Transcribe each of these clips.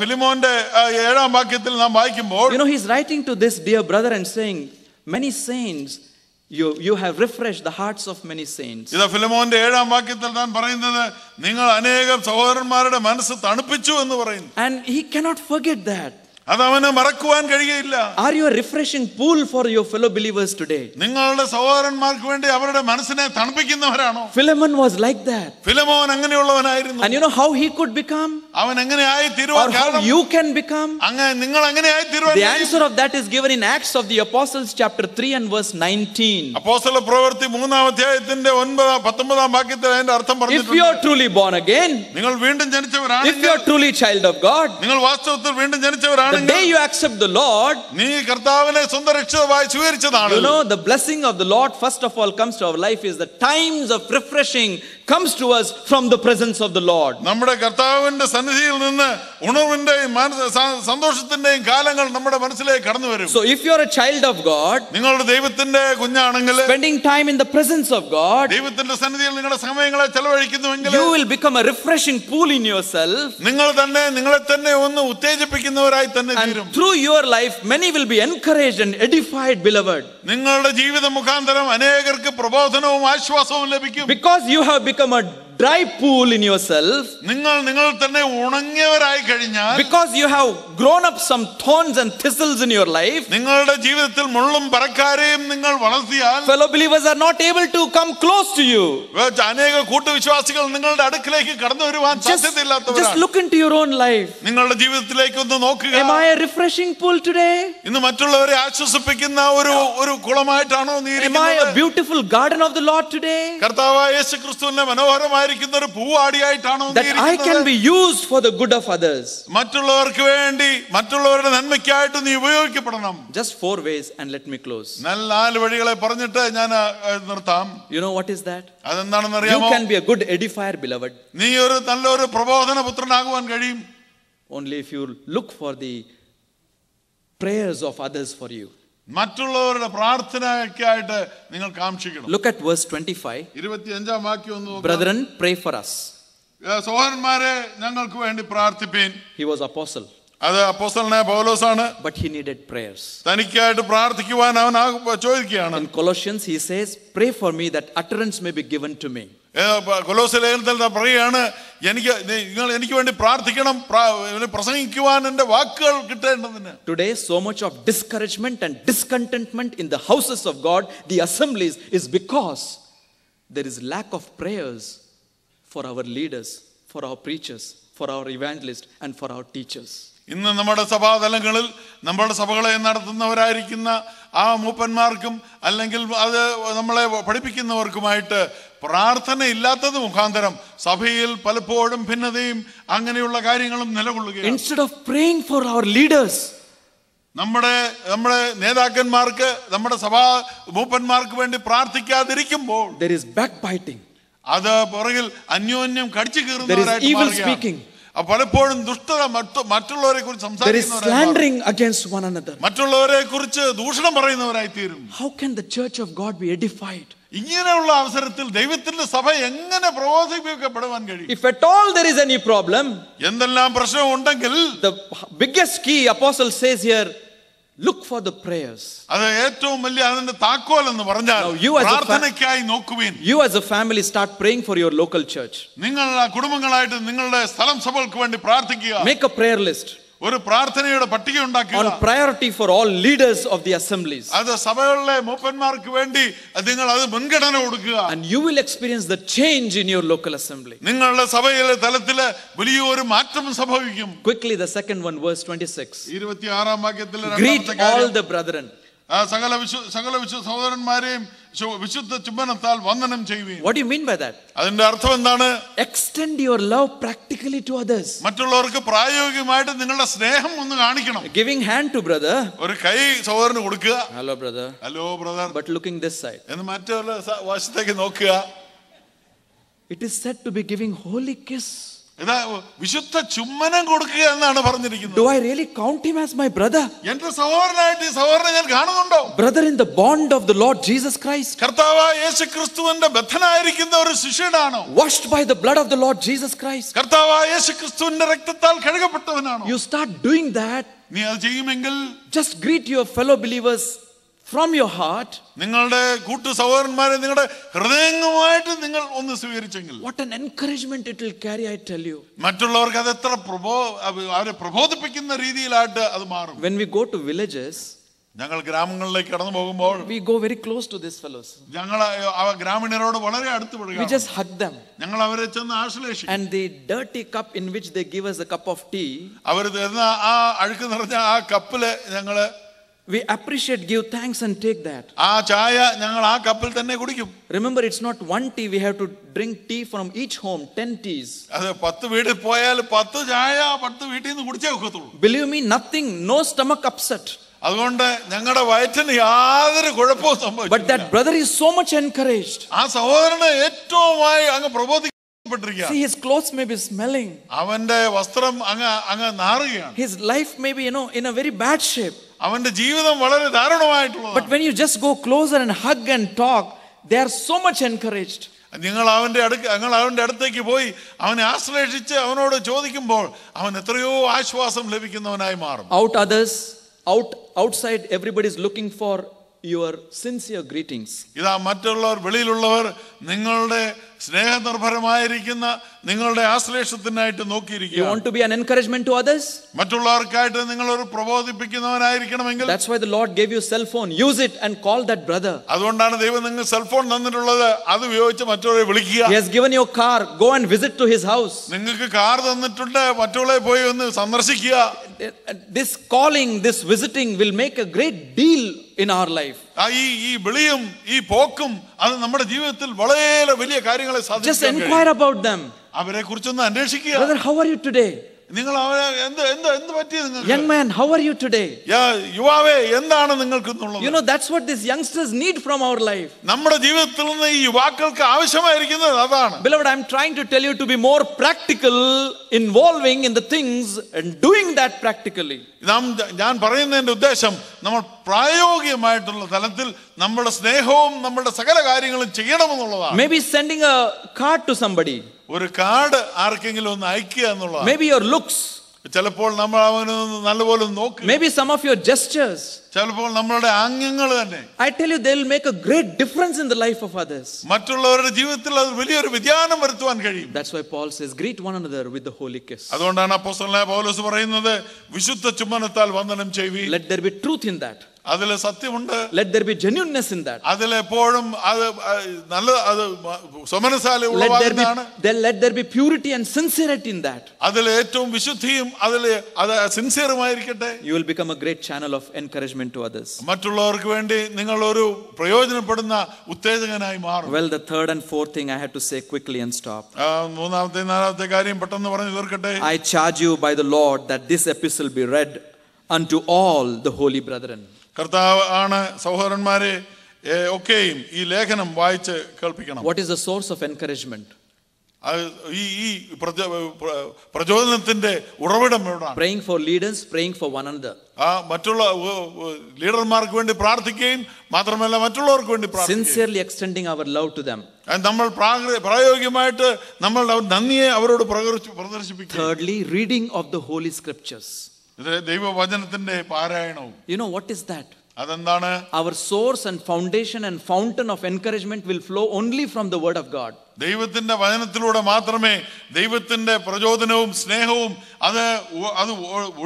ഫിലിമോന്റെ 7-ാം വാക്യത്തിൽ നാം വായിക്കുമ്പോൾ, he's writing to this dear brother and saying, many saints, you have refreshed the hearts of many saints. ഇതാ ഫിലിമോന്റെ 7-ാം വാക്യത്തിൽ താൻ പറയുന്നത്, നിങ്ങൾ അനേകം സഹോദരന്മാരുടെ മനസ്സ് തണുപ്പിച്ചു എന്ന് പറയുന്നു. And he cannot forget that. അതവന് മറക്കുവാൻ കഴിയില്ല. Are you a refreshing pool for your fellow believers today? നിങ്ങളുടെ സഹോദരന്മാർക്ക് വേണ്ടി അവരുടെ മനസ്സിനെ തണുപ്പിക്കുന്നവരാണോ? Philemon was like that. ഫിലിമോൻ അങ്ങനെയുള്ളവനായിരുന്നു. And you know how he could become? അവൻ എങ്ങനെയായി തീരുവാൻ കാരണം? How you can become? നിങ്ങൾ എങ്ങനെയായി തീരുവാൻ? The answer of that is given in Acts of the Apostles chapter 3 and verse 19. അപ്പോസ്തല പ്രവൃത്തി 3-ാം അധ്യായത്തിന്റെ 19-ാം വാക്യത്തിൽ അതിന്റെ അർത്ഥം പറഞ്ഞിട്ടുണ്ട്. If you are truly born again, നിങ്ങൾ വീണ്ടും ജനിച്ചവരാണെങ്കിൽ, if you are truly child of God, നിങ്ങൾ വാസ്തവത്തിൽ വീണ്ടും ജനിച്ചവരാണെങ്കിൽ, the day you accept the Lord, നീ കർത്താവിനെ സ്വന്തം രക്ഷകനായി സ്വീകരിച്ചതാണ്. The blessing of the Lord first of all comes to our life is the times of refreshing comes to us from the presence of the Lord. നമ്മുടെ കർത്താവിന്റെ സന്നിധിയിൽ നിന്ന് ഉണർവിന്റെയും സന്തോഷത്തിന്റെയും കാലങ്ങൾ നമ്മുടെ മനസ്സിലേക്ക് കടന്നു വരും. So if you are a child of God, നിങ്ങളുടെ ദൈവത്തിന്റെ കുഞ്ഞാണെങ്കിൽ, spending time in the presence of God, ദൈവത്തിന്റെ സന്നിധിയിൽ നിങ്ങളുടെ സമയങ്ങളെ ചെലവഴിക്കുന്നുവെങ്കിൽ, you will become a refreshing pool in yourself. നിങ്ങളെ തന്നെ ഒന്ന് ഉത്തേജിപ്പിക്കുന്നവരായി തന്നെ തീരും. Through your life many will be encouraged and edified, beloved. നിങ്ങളുടെ ജീവിത മുഖാന്തരം അനേകർക്ക് പ്രബോധനവും ആശ്വാസവും ലഭിക്കും. Because you have become a dry pool in yourself, നിങ്ങൾ തന്നെ ഉണങ്ങിയവരായി കഴിഞ്ഞാൽ, because you have grown up some thorns and thistles in your life, നിങ്ങളുടെ ജീവിതത്തിൽ മുള്ളും പറക്കാരെയും നിങ്ങൾ വളർത്തിയാൽ, fellow believers are not able to come close to you. അനേക കൂട്ടുവിശ്വാസികൾ നിങ്ങളുടെ അടുക്കിലേക്ക് കടന്നു വരുവാൻ സാധ്യതയില്ലാത്തവരാണ്. Just look into your own life. നിങ്ങളുടെ ജീവിതത്തിലേക്ക് ഒന്ന് നോക്കുക. Am I a refreshing pool today? ഇന്ന് മറ്റുള്ളവരെ ആശ്വസിപ്പിക്കുന്ന ഒരു കുളമായിട്ടാണോ നീ ഇരിക്കുന്നത്? Am I a beautiful garden of the Lord today? കർത്താവായ യേശുക്രിസ്തുവിന്റെ മനോഹരമായ ഒരു പൂവാടിയായിട്ടാണോ നീ ഇരിക്കുന്നത്? That I can be used for the good of others. മറ്റുള്ളവർക്ക് വേണ്ടി, മറ്റുള്ളവരുടെ നന്മയ്ക്കായിട്ട് നീ ഉപയോഗിക്കപ്പെടണം. Just 4 ways and let me close. 4 വഴികളെ പറഞ്ഞിട്ട് ഞാൻ നിർത്താം. You know what is that? അതെന്താണെന്ന് അറിയാമോ? You can be a good edifier, beloved. നീ ഒരു നല്ലൊരു പ്രബോധന പുത്രനാകുവാൻ കഴിയും. Only if you look for the prayers of others for you. മറ്റുള്ളവരുടെ പ്രാർത്ഥനയ്ക്കായിട്ട് നിങ്ങൾ കാംക്ഷിക്കണം. Look at verse 25. 25-ാം വാക്യം ഒന്ന് നോക്കുക. Brethren, pray for us. സഹോദരന്മാരെ, ഞങ്ങൾക്ക് വേണ്ടി പ്രാർത്ഥിപ്പീൻ. He was apostle. അത് അപ്പോസ്തലനായ പൗലോസാണ്. But he needed prayers. തനിക്കായിട്ട് പ്രാർത്ഥിക്കുവാൻ അവൻ ചോദിക്കുകയാണ്. In Colossians he says, pray for me that utterance may be given to me. കൊലോസ്യ ലേഖനത്തിൽ പറയുകയാണ്, എനിക്ക് വേണ്ടി പ്രാർത്ഥിക്കണം, പ്രസംഗിക്കുവാൻ എന്റെ വാക്കുകൾ കിട്ടേണ്ടതിന്. Today so much of discouragement and discontentment in the houses of God, the assemblies, is because there is lack of prayers for our leaders, for our preachers, for our evangelists and for our teachers. ഇന്ന് നമ്മുടെ സഭാതലങ്ങളിൽ നമ്മുടെ സഭകളെ നടത്തുന്നവരായിരിക്കുന്ന ആ മൂപ്പന്മാർക്കും അല്ലെങ്കിൽ അത് നമ്മളെ പഠിപ്പിക്കുന്നവർക്കുമായിട്ട് പ്രാർത്ഥന ഇല്ലാത്തത് മുഖാന്തരം സഭയിൽ പലപ്പോഴും ഭിന്നതയും അങ്ങനെയുള്ള കാര്യങ്ങളും നിലകൊള്ളുകയാണ്. Instead of praying for our leaders, നമ്മുടെ നേതാക്കന്മാർക്ക്, നമ്മുടെ സഭാ മൂപ്പന്മാർക്ക് വേണ്ടി പ്രാർത്ഥിക്കാതിരിക്കുമ്പോൾ, there is backbiting, അത് പുറകിൽ അന്യോന്യം കടിച്ചു കീറുന്നവരായിട്ട് മാറുകയാണ്. പലപ്പോഴും ദുഷ്ടത, മറ്റുള്ളവരെ കുറിച്ച് സംസാരിക്കുന്നവരായി, മറ്റുള്ളവരെ കുറിച്ച് ദൂഷണം പറയുന്നവരായി തീരും. How can the church of God be edified? ഇങ്ങനെയുള്ള അവസരത്തിൽ ദൈവത്തിന്റെ സഭ എങ്ങനെ പ്രബോധിപ്പിക്കപ്പെടുവാൻ കഴിയും? If at all there is any problem, എന്തെല്ലാം പ്രശ്നം ഉണ്ടെങ്കിൽ, the biggest key apostle says here, look for the prayers. അത് ഏറ്റവും വലിയ അതിന്റെ താക്കോൽ എന്ന് പറഞ്ഞാൽ പ്രാർത്ഥനയ്ക്കായി നോക്കുവിൻ. You as a family start praying for your local church. നിങ്ങൾ കുടുംബങ്ങളായിട്ട് നിങ്ങളുടെ സ്ഥലം സഭകൾക്ക് വേണ്ടി പ്രാർത്ഥിക്കുക. Make a prayer list. ഒരു പ്രാർത്ഥനയുടെ പട്ടിക ഉണ്ടാക്കുക. On priority for all leaders of the assemblies. അത് സഭകളിലെ മൂപ്പന്മാർക്ക് വേണ്ടി നിങ്ങൾ അത് മുൻഗണന കൊടുക്കുക. And you will experience the change in your local assembly. നിങ്ങളുടെ സഭയിലെ തലത്തില് വലിയൊരു മാറ്റം സംഭവിക്കും. Quickly the second one, verse 26. 26-ാം വാക്യത്തിൽ greet all the brethren. സകല സഹോദരന്മാരെയും വിശുദ്ധ ചുംബനത്താൽ വന്ദനം ചെയ്യുവീൻ. What do you mean by that? അതിന്റെ അർത്ഥം എന്താണ്? Extend your love practically to others. മറ്റുള്ളവർക്ക് പ്രായോഗികമായിട്ട് നിങ്ങളുടെ സ്നേഹം ഒന്ന് കാണിക്കണം. Giving hand to brother. ഒരു കൈ സഹോദരന് കൊടുക്കുക. Hello brother. Hello brother. But looking this side. എന്ന് മറ്റുള്ള വശത്തേക്ക് നോക്കുക. It is said to be giving holy kiss. ഇതാ വിശുദ്ധ ചുമ്മനം കൊടുക്കുക എന്നാണ് പറഞ്ഞിരിക്കുന്നത്. Do I really count him as my brother? എന്റെ സഹോദരനായിട്ട് ഈ സഹോദരനെ ഞാൻ കാണുന്നുണ്ടോ? Brother in the bond of the Lord Jesus Christ. കർത്താവായ യേശുക്രിസ്തുവിന്റെ ബദ്ധനായിരിക്കുന്ന ഒരു ശിഷ്യനാണോ? Washed by the blood of the Lord Jesus Christ. കർത്താവായ യേശുക്രിസ്തുവിന്റെ രക്തത്താൽ കഴുകപ്പെട്ടവനാണോ? You start doing that. നീ അത് ചെയ്യുമെങ്കിൽ Just greet your fellow believers from your heart. നിങ്ങളുടെ കൂട്ടു സഹോദരന്മാരെ നിങ്ങളുടെ ഹൃദയംഗമായിട്ട് നിങ്ങൾ ഒന്ന് സ്വീകരിച്ചെങ്കിൽ What an encouragement it will carry, I tell you. മറ്റുള്ളവർക്ക് അത് എത്ര അവരെ പ്രബോധിപ്പിക്കുന്ന രീതിയിലായിട്ട് അത് മാറും. When we go to villages, ഞങ്ങൾ ഗ്രാമങ്ങളിലേക്ക് കടന്നു പോകുമ്പോൾ we go very close to these fellows. ഞങ്ങൾ ആ ഗ്രാമീണരോട് വളരെ അടുത്ത് We പെടുക. just hug them. ഞങ്ങൾ അവരെ ചെന്ന് ആശ്ലേഷിക്കും. And the dirty cup in which they give us a cup of tea, അവർ തരുന്ന ആ അഴുക്ക് നിറഞ്ഞ ആ കപ്പില് ഞങ്ങള് we appreciate, give thanks and take that. ആ ചായ ഞങ്ങൾ ആ കപ്പിൽ തന്നെ കുടിക്കും. Remember, it's not one tea. We have to drink tea from each home, 10 teas. അത് 10 വീട്ടിൽ പോയാൽ 10 ചായ 10 വീട്ടിൽ നിന്ന് കുടിച്ചേ ഒക്കത്തുള്ളൂ. Believe me, nothing, no stomach upset. അതുകൊണ്ട് ഞങ്ങളുടെ വയറ്റിന് യാതൊരു കുഴപ്പവും സംഭവിച്ചു. But that brother is so much encouraged. ആ സഹോദരനെ ഏറ്റവുമായി അങ്ങ് പ്രബോധിക്കപ്പെട്ടിരിക്കുക. See, his clothes may be smelling. അവന്റെ വസ്ത്രം അങ്ങ് നാറുകയാണ്. His life may be, in a very bad shape. അവന്റെ ജീവിതം വളരെ ദാരുണമായിട്ടുള്ളതാണ്. But when you just go closer and hug and talk, they are so much encouraged. ഞങ്ങൾ അവന്റെ അടുത്തേക്ക് പോയി അവനെ ആശ്ലേഷിച്ച് അവനോട് ചോദിക്കുമ്പോൾ അവൻ എത്രയോ ആശ്വാസം ലഭിക്കുന്നവനായി മാറും. Outside, everybody is looking for your sincere greetings. ഇതാ മറ്റുള്ളവർ, വെളിയിലുള്ളവർ നിങ്ങളുടെ സ്നേഹനിർഭരമായിരിക്കുന്ന നിങ്ങളുടെ ആശ്ലേഷത്തിനായിട്ട് നോക്കിയിരിക്കുക. You want to be an encouragement to others? മറ്റുള്ളവർക്കായിട്ട് നിങ്ങൾ ഒരു പ്രബോധിപ്പിക്കുന്നവനായിരിക്കണമെങ്കിൽ, that's why the Lord gave you cell phone. Use it and call that brother. അതുകൊണ്ടാണ് ദൈവം നിങ്ങൾക്ക് സെൽഫോൺ തന്നിട്ടുള്ളത്. അത് ഉപയോഗിച്ച് മറ്റുള്ളവരെ വിളിക്കുക. He has given you a car. Go and visit to his house. നിങ്ങൾക്ക് കാർ തന്നിട്ടുണ്ട്, മറ്റുള്ളവരെ പോയി ഒന്ന് സന്ദർശിക്കുക. This calling, this visiting will make a great deal in our life. ഈ വിളിയും ഈ പോക്കും അത് നമ്മുടെ ജീവിതത്തിൽ വളരെ വലിയ കാര്യങ്ങളെ സാധിക്കും. Just inquire about them. അവരെ കുറിച്ചൊന്ന് അന്വേഷിക്കുക. Brother, how are you today? നിങ്ങൾ അവരെ എന്ത് പറ്റി നിങ്ങൾക്ക്? Young man, how are you today? യുവാവേ, എന്താണ് നിങ്ങൾക്ക് എന്നുള്ളത്? That's what these youngsters need from our life. നമ്മുടെ ജീവിതത്തിൽ നിന്ന് ഈ യുവാക്കൾക്ക് ആവശ്യമായിരിക്കുന്നത് അതാണ്. Beloved, I'm trying to tell you to be more practical, involving in the things and doing that practically. ഞാൻ പറയുന്നതിന്റെ ഉദ്ദേശം നമ്മൾ പ്രായോഗികമായിട്ടുള്ള തലത്തിൽ നമ്മുടെ സ്നേഹവും നമ്മുടെ സകല കാര്യങ്ങളും ചെയ്യണമെന്നുള്ളതാണ്. Maybe sending a card to somebody. ഒരു കാർഡ് ആർക്കെങ്കിലും ഒന്ന് അയക്കുക എന്നുള്ളതാണ്. Maybe your looks. ചിലപ്പോൾ നമ്മൾ അവനെ നല്ലപോലെ നോക്കുക. Maybe some of your gestures. ചിലപ്പോൾ നമ്മളുടെ ആംഗ്യങ്ങൾ തന്നെ. I tell you, they will make a great difference in the life of others. മറ്റുള്ളവരുടെ ജീവിതത്തിൽ അത് വലിയൊരു വ്യതിയാനം വരുത്തുവാൻ കഴിയും. That's why Paul says, greet one another with the holy kiss. അതുകൊണ്ടാണ് അപ്പോസ്തലനായ പൗലോസ് പറയുന്നത്, വിശുദ്ധ ചുംബനത്താൽ വന്ദനം ചെയ്യുവീൻ. Let there be truth in that. അതിലെ സത്യമുണ്ട്. Let there be genuineness in that. അതിലെപ്പോഴും അത് നല്ല അത് സ്വമനസാലെ ഉളവാകുന്നതാണ്. Let there be purity and sincerity in that. അതിലെ ഏറ്റവും വിശുദ്ധിയും അത് സിൻസിയറുമായിരിക്കട്ടെ. You will become a great channel of encouragement to others. മറ്റുള്ളവർക്ക് വേണ്ടി നിങ്ങൾ ഒരു പ്രയോജനപ്പെടുന്ന ഉത്തേജകനായി മാറും. Well, the third and fourth thing I had to say quickly and stop. മൂന്നാമത്തെ നാലാമത്തെ കാര്യം പെട്ടെന്ന് പറഞ്ഞു തീർക്കട്ടെ. I charge you by the Lord that this epistle be read unto all the holy brethren. കർത്താവ് ആണ് സഹോദരന്മാരെ ഒക്കെയും ഈ ലേഖനം വായിച്ച് കേൾപ്പിക്കണം. What is the source of encouragement? ഈ പ്രചോദനത്തിന്റെ ഉറവിടം എവിടെയാണ്? Praying for leaders, praying for one another. മറ്റുള്ള ലീഡർമാർക്ക് വേണ്ടി പ്രാർത്ഥിക്കുകയും മാത്രമല്ല മറ്റുള്ളവർക്ക് വേണ്ടി sincerely extending our love to them. നമ്മൾ പ്രായോഗികമായിട്ട് നമ്മളുടെ നന്ദിയെ അവരോട് പ്രദർശിപ്പിക്കുക. Thirdly, reading of the holy scriptures. ദൈവവചനത്തിന്റെ പാരായണവും. What is that? അതെന്താണ്? Our source and foundation and fountain of encouragement will flow only from the word of God. ദൈവത്തിന്റെ വചനത്തിലൂടെ മാത്രമേ ദൈവത്തിന്റെ പ്രചോദനവും സ്നേഹവും അത്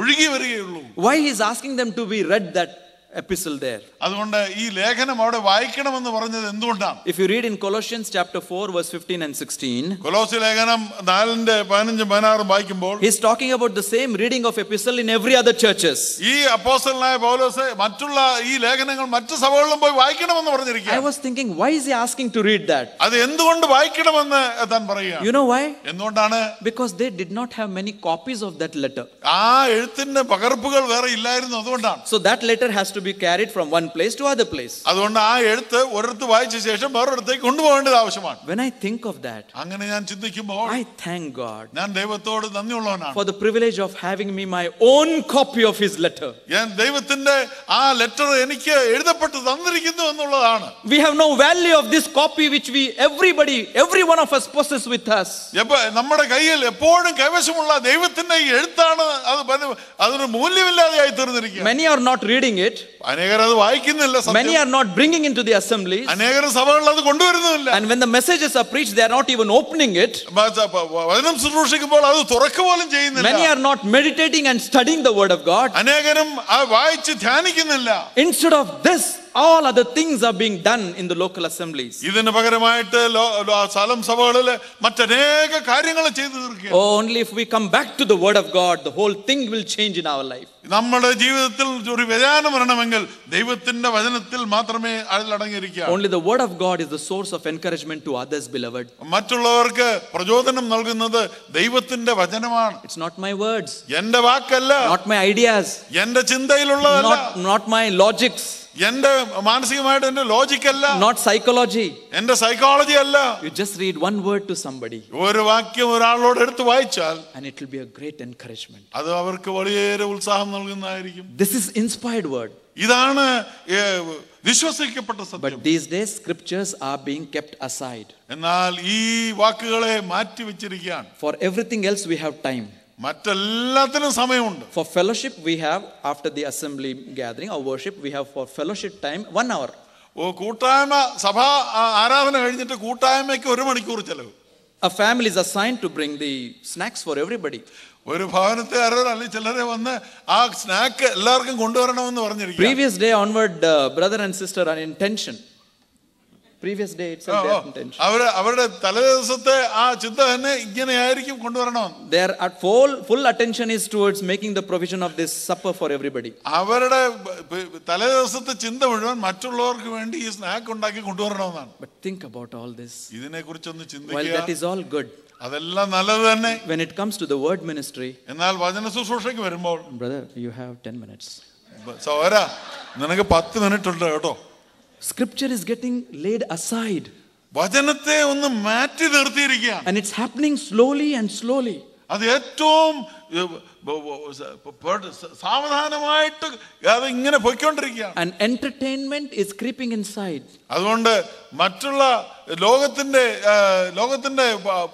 ഒഴുകി വരികയുള്ളൂ. Why he is asking them to be read that epistle there? അതുകൊണ്ട് ഈ ലേഖനം അവിടെ വായിക്കണമെന്ന് പറഞ്ഞത് എന്തുകൊണ്ടാണ്? If you read in Colossians chapter 4 verse 15 and 16, കൊലോസ്യ ലേഖനം 4:15-16 വായിക്കുമ്പോൾ he is talking about the same reading of epistle in every other churches. ഈ അപ്പോസ്തലനായ പൗലോസ് മറ്റുള്ള ഈ ലേഖനങ്ങൾ മറ്റു സഭകളിലും പോയി വായിക്കണമെന്ന് പറഞ്ഞിരിക്കുകയാണ്. I was thinking, why is he asking to read that? അത് എന്തുകൊണ്ട് വായിക്കണമെന്ന് താൻ പറയുകയാണ്. You know why? എന്തുകൊണ്ടാണ്? Because they did not have many copies of that letter. ആ എഴുത്തിന്റെ പകർപ്പുകൾ വേറെ ഇല്ലായിരുന്നു, അതുകൊണ്ടാണ്. So that letter has to to be carried from one place to other place. അതുകൊണ്ട് ആ എഴുത്ത് ഒരിടത്ത് വായിച്ച ശേഷം വേറൊരിടത്തേക്ക് കൊണ്ടുപോകേണ്ടത് ആവശ്യമാണ്. When I think of that, അങ്ങനെ ഞാൻ ചിന്തിക്കുമ്പോൾ I thank God ഞാൻ ദൈവത്തോട് നന്ദിയുള്ളവനാണ്. for the privilege of having me my own copy of his letter. ഞാൻ ദൈവത്തിന്റെ ആ ലെറ്റർ എനിക്ക് എഴുതപ്പെട്ട് തന്നിരിക്കുന്നു എന്നുള്ളതാണ്. We have no value of this copy which every one of us possess with us. നമ്മുടെ കയ്യിൽ എപ്പോഴും കൈവശമുള്ള ദൈവത്തിന്റെ ഈ എഴുത്താണ് അതൊരു മൂല്യമില്ലാതെയായി തീർന്നിരിക്കുക. Many are not reading it. അനേകർ അത് വായിക്കുന്നില്ല. Many are not bringing into the assemblies. അനേകർ സഭകളിൽ അത് കൊണ്ടുവരുന്നില്ല. And when the messages are preached, they are not even opening it. വചനം ശുശ്രൂഷിക്കുമ്പോൾ അത് തുറക്കുക പോലും ചെയ്യുന്നില്ല. Many are not meditating and studying the word of God. അനേകരും വായിച്ച് ധ്യാനിക്കുന്നില്ല. Instead of this, all other things are being done in the local assemblies. ഇതിന് പകരമായിട്ട് സ്ഥലം സഭകളിൽ മറ്റനേക കാര്യങ്ങൾ ചെയ്തു തീർക്കുക. Only if we come back to the word of God, the whole thing will change in our life. നമ്മുടെ ജീവിതത്തിൽ ഒരു വ്യതിയാനം വരണമെങ്കിൽ ദൈവത്തിന്റെ വചനത്തിൽ മാത്രമേ അതിൽ അടങ്ങിയിരിക്കുക. Only the word of God is the source of encouragement to others, beloved. മറ്റുള്ളവർക്ക് പ്രചോദനം നൽകുന്നത് ദൈവത്തിന്റെ വചനമാണ്. It's not my words. എന്റെ വാക്കല്ല. Not my ideas. എന്റെ ചിന്തയിലുള്ളതല്ല. Not my logics. എന്റെ മാനസികമായിട്ട് എന്റെ ലോജിക് അല്ല. Not psychology. എന്റെ സൈക്കോളജി അല്ല. You just read one word to somebody. ഒരു വാക്യം ഒരാളോട് എടുത്ത് വായിച്ചാൽ and it will be a great encouragement. അത് അവർക്ക് വലിയ ഉത്സാഹം നൽകുന്നതായിരിക്കും. This is inspired word. ഇതാണ് വിശ്വസിക്കപ്പെട്ട സത്യം. But these days scriptures are being kept aside. എന്നാൽ ഈ വാക്കുകളെ മാറ്റി വെച്ചിരിക്കുകയാണ്. For everything else we have time. മറ്റെല്ലാത്തിനും സമയമുണ്ട്. For fellowship we have, after the assembly gathering or worship, we have for fellowship time 1 hour. കൂട്ടായ്മ സഭാ ആരാധന കഴിഞ്ഞിട്ട് കൂട്ടായ്മയ്ക്ക് 1 മണിക്കൂർ ചെലവ്. A family is assigned to bring the snacks for everybody. ഒരു ഭവനത്തെ അല്ലെങ്കിൽ ചിലരെ വന്ന് ആ സ്നാക്ക് എല്ലാവർക്കും കൊണ്ടുവരണമെന്ന് പറഞ്ഞിരിക്കും. Previous day onward, brother and sister are in tension. Previous day itself they are in tension. അവരുടെ തലേദിവസത്തെ ആ ചിന്ത തന്നെ ഇങ്ങനെയായിരിക്കും കൊണ്ടുവരണം. Their full attention is towards making the provision of this supper for everybody. അവരുടെ തലേദിവസത്തെ ചിന്ത മുഴുവൻ മറ്റുള്ളവർക്ക് വേണ്ടി ഈ സ്നാക്ക് ഉണ്ടാക്കി കൊണ്ടുവരണമെന്നാണ്. But think about all this. ഇതിനെക്കുറിച്ചൊന്ന് ചിന്തിക്കുക. While that is all good, അതെല്ലാം നല്ലത് തന്നെ. when it comes to the word ministry, എന്നാൽ വചന ശുശ്രൂഷയ്ക്ക് വരുമ്പോൾ, brother, you have 10 minutes. സഹോദരാ, നിനക്ക് 10 മിനിറ്റ് ഉണ്ട് കേട്ടോ. Scripture is getting laid aside. വചനത്തെ ഒന്ന് മാറ്റി നിർത്തിയിരിക്കുകയാണ്. And it's happening slowly and slowly. അത് ഏറ്റവും സാവധാനമായിട്ട് അത് ഇങ്ങനെ പോയിക്കൊണ്ടിരിക്കുകയാണ്. And entertainment is creeping inside. അതുകൊണ്ട് മറ്റുള്ള ലോകത്തിന്റെ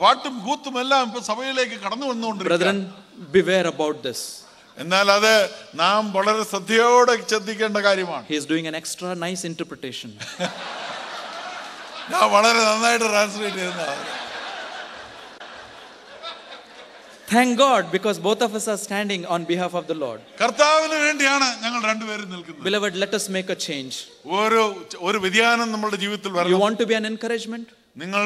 പാട്ടും കൂത്തും എല്ലാം ഇപ്പൊ സഭയിലേക്ക് കടന്നു വന്നുകൊണ്ടിരിക്കുകയാണ്. Brethren, beware about this. എന്നാൽ അത് നാം വളരെ ശ്രദ്ധയോടെ ശ്രദ്ധിക്കേണ്ട കാര്യമാണ്. He is doing an extra nice interpretation. ഞാൻ വളരെ നന്നായിട്ട് ട്രാൻസ്ലേറ്റ് ചെയ്യുന്നതാണ്. Thank God, because both of us are standing on behalf of the Lord. കർത്താവിന് വേണ്ടിയാണ് ഞങ്ങൾ രണ്ടുപേരും നിൽക്കുന്നത്. Beloved, let us make a change. ഒരു വ്യതിയാനം നമ്മുടെ ജീവിതത്തിൽ വരണം. You want to be an encouragement? നിങ്ങൾ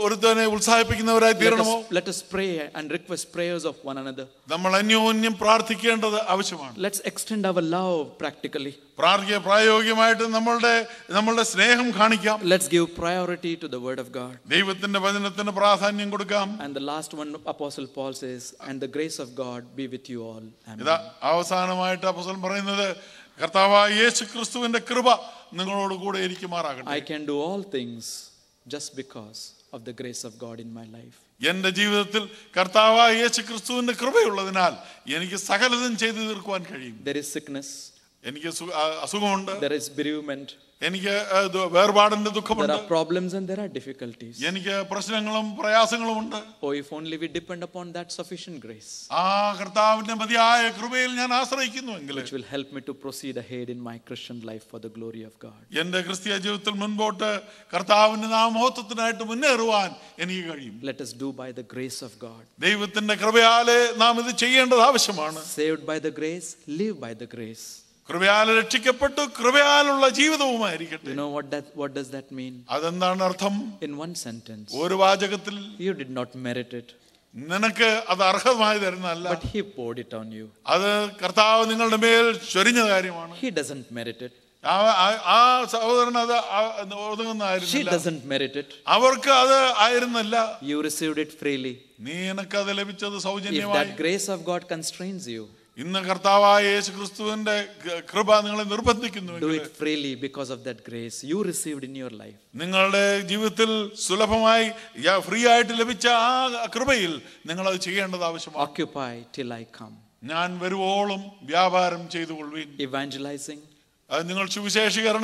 ഒരുത്തനെ ഉത്സാഹിപ്പിക്കുന്നവരായി തീരണമോ? Let us pray and request prayers of one another. നമ്മൾ അന്യോന്യം പ്രാർത്ഥിക്കേണ്ടത് ആവശ്യമാണ്. Let's extend our love practically. പ്രായോഗികമായിട്ട് നമ്മളുടെ സ്നേഹം കാണിക്കാം. Let's give priority to the word of God. ദൈവത്തിന്റെ വചനത്തിന് പ്രാധാന്യം കൊടുക്കാം. And the last one, Apostle Paul says, and the grace of God be with you all. Amen. ഇതാ അവസാനമായിട്ട് അപ്പോസ്തലൻ പറയുന്നത്, കർത്താവായ യേശുക്രിസ്തുവിന്റെ കൃപ നിങ്ങളോട് കൂടെ ഇരിക്കുമാറാകട്ടെ. I can do all things just because of the grace of God in my life. എന്റെ ജീവിതത്തിൽ കർത്താവായ യേശുക്രിസ്തുവിന്റെ കൃപയുള്ളതിനാൽ എനിക്ക് സകലതും ചെയ്തു തീർക്കുവാൻ കഴിയും. There is sickness. എനിക്ക് അസുഖമുണ്ട്. There is bereavement. എനിക്ക് വേർപാടിന്റെ ദുഃഖമുണ്ട്. There are problems and there are difficulties. എനിക്ക് പ്രശ്നങ്ങളും പ്രയാസങ്ങളും ഉണ്ട്. Oh, if only we depend upon that sufficient grace, കർത്താവിന്റെ മതിയായ കൃപയിൽ ഞാൻ ആശ്രയിക്കുന്നുവെങ്കിൽ, which will help me to proceed ahead in my Christian life for the glory of God. എന്റെ ക്രിസ്തീയ ജീവിതത്തിൽ മുൻപോട്ട് കർത്താവിന്റെ നാമമഹത്വത്തിനായിട്ട് മുന്നേറുവാൻ എനിക്ക് കഴിയും. Let us do by the grace of God. ദൈവത്തിന്റെ കൃപയാലെ നാം ഇത് ചെയ്യേണ്ടത് ആവശ്യമാണ്. Saved by the grace, live by the grace. കൃപയാൽ രക്ഷിക്കപ്പെട്ടു കൃപയാലുള്ള ജീവിതവുമായിരിക്കട്ടെ. You know what does that mean? അതെന്താണ് അർത്ഥം? In one sentence, ഒരു വാചകത്തിൽ, you did not merit it. നിനക്ക് അത് അർഹമായി തരുന്നതല്ല. But he poured it on you. അത് കർത്താവ് നിങ്ങളുടെ മേൽ ചൊരിഞ്ഞ കാര്യമാണ്. He doesn't merit it. ആ സഹോദരൻ അത് ഒതുങ്ങുന്നതായിരുന്നില്ല. She doesn't merit it. അവർക്ക് അത് ആയിരുന്നില്ല. You received it freely. നിനക്ക് അത് ലഭിച്ചത് സൗജന്യമായി. If that grace of God constrains you, ഇന്ന് കർത്താവായ യേശു ക്രിസ്തുവിന്റെ കൃപ നിങ്ങളെ നിർബന്ധിക്കുന്നു. Do it freely because of that grace you received in your life. നിങ്ങളുടെ ജീവിതത്തിൽ സുലഭമായി ഫ്രീ ആയിട്ട് ലഭിച്ച ആ കൃപയിൽ നിങ്ങൾ അത് ചെയ്യേണ്ടത് ആവശ്യമാണ്. Occupy till I come. ഞാൻ വരുവോളം വ്യാപാരം ചെയ്തുകൊള്ളുവിൻ. Evangelizing. അത് നിങ്ങൾ സുവിശേഷീകരണം